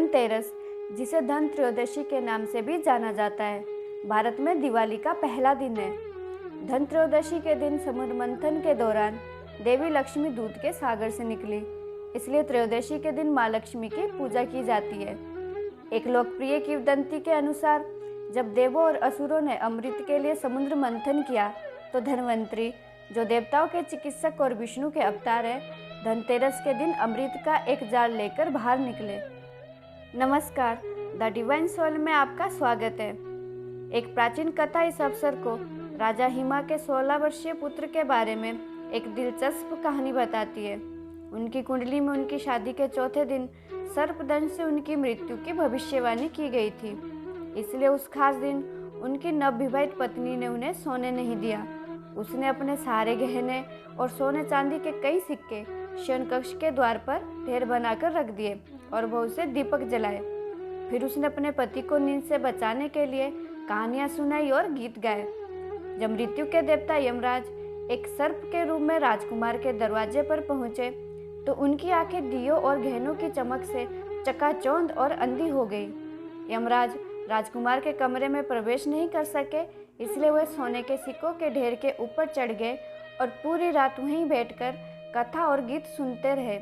धनतेरस, जिसे धन त्रयोदशी के नाम से भी जाना जाता है, भारत में दिवाली का पहला दिन है। धन त्रयोदशी के दिन समुद्र मंथन के दौरान देवी लक्ष्मी दूध के सागर से निकली, इसलिए त्रयोदशी के दिन माँ लक्ष्मी की पूजा की जाती है। एक लोकप्रिय किंवदंती के अनुसार जब देवों और असुरों ने अमृत के लिए समुद्र मंथन किया तो धन्वंतरी, जो देवताओं के चिकित्सक और विष्णु के अवतार है, धनतेरस के दिन अमृत का एक जार लेकर बाहर निकले। नमस्कार, द डिवाइन सोल में आपका स्वागत है। एक प्राचीन कथा इस अवसर को राजा हिमा के 16 वर्षीय पुत्र के बारे में एक दिलचस्प कहानी बताती है। उनकी कुंडली में उनकी शादी के चौथे दिन सर्पदंश से उनकी मृत्यु की भविष्यवाणी की गई थी, इसलिए उस खास दिन उनकी नवविवाहित पत्नी ने उन्हें सोने नहीं दिया। उसने अपने सारे गहने और सोने चांदी के कई सिक्के शयन कक्ष के द्वार पर ढेर बनाकर रख दिए और वह उसे दीपक जलाए। फिर उसने अपने पति को नींद से बचाने के लिए कहानियां सुनाई और गीत गाए। जब मृत्यु के देवता यमराज एक सर्प के रूप में राजकुमार के दरवाजे पर पहुंचे तो उनकी आंखें दियों और गहनों की चमक से चकाचौंध और अंधी हो गई। यमराज राजकुमार के कमरे में प्रवेश नहीं कर सके, इसलिए वह सोने के सिक्कों के ढेर के ऊपर चढ़ गए और पूरी रात वहीं बैठकर कथा और गीत सुनते रहे।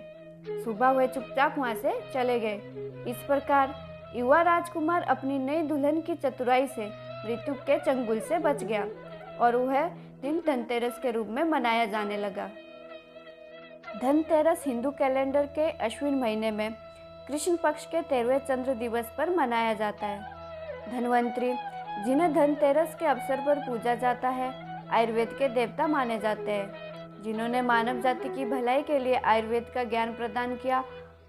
सुबह वह चुपचाप वहां से चले गए। इस प्रकार युवा राजकुमार अपनी नई दुल्हन की चतुराई से मृत्यु के चंगुल से बच गया और वह दिन धनतेरस के रूप में मनाया जाने लगा। धनतेरस हिंदू कैलेंडर के अश्विन महीने में कृष्ण पक्ष के 13वें चंद्र दिवस पर मनाया जाता है। धन्वंतरी, जिन्हें धनतेरस के अवसर पर पूजा जाता है, आयुर्वेद के देवता माने जाते हैं, जिन्होंने मानव जाति की भलाई के लिए आयुर्वेद का ज्ञान प्रदान किया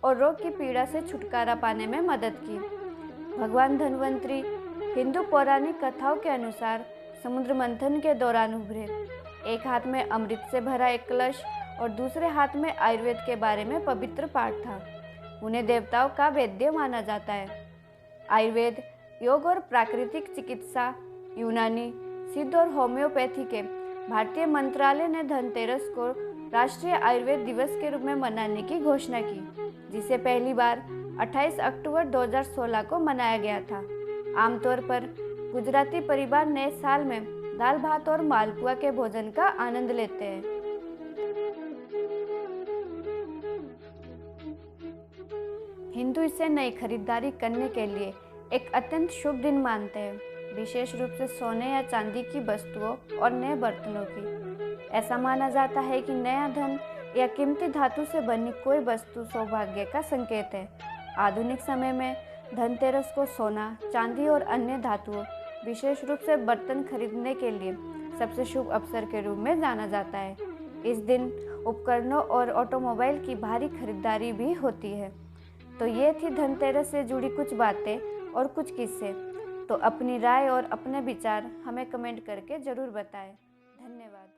और रोग की पीड़ा से छुटकारा पाने में मदद की। भगवान धन्वंतरी हिंदू पौराणिक कथाओं के अनुसार समुद्र मंथन के दौरान उभरे। एक हाथ में अमृत से भरा एक कलश और दूसरे हाथ में आयुर्वेद के बारे में पवित्र पाठ था। उन्हें देवताओं का वैद्य माना जाता है। आयुर्वेद, योग और प्राकृतिक चिकित्सा, यूनानी, सिद्ध और होम्योपैथी के भारतीय मंत्रालय ने धनतेरस को राष्ट्रीय आयुर्वेद दिवस के रूप में मनाने की घोषणा की, जिसे पहली बार 28 अक्टूबर 2016 को मनाया गया था। आमतौर पर गुजराती परिवार नए साल में दाल भात और मालपुआ के भोजन का आनंद लेते हैं। हिंदू इसे नई खरीदारी करने के लिए एक अत्यंत शुभ दिन मानते हैं, विशेष रूप से सोने या चांदी की वस्तुओं और नए बर्तनों की। ऐसा माना जाता है कि नया धन या कीमती धातु से बनी कोई वस्तु सौभाग्य का संकेत है। आधुनिक समय में धनतेरस को सोना, चांदी और अन्य धातुओं, विशेष रूप से बर्तन खरीदने के लिए सबसे शुभ अवसर के रूप में जाना जाता है। इस दिन उपकरणों और ऑटोमोबाइल की भारी खरीदारी भी होती है। तो ये थी धनतेरस से जुड़ी कुछ बातें और कुछ किस्से। तो अपनी राय और अपने विचार हमें कमेंट करके ज़रूर बताएं। धन्यवाद।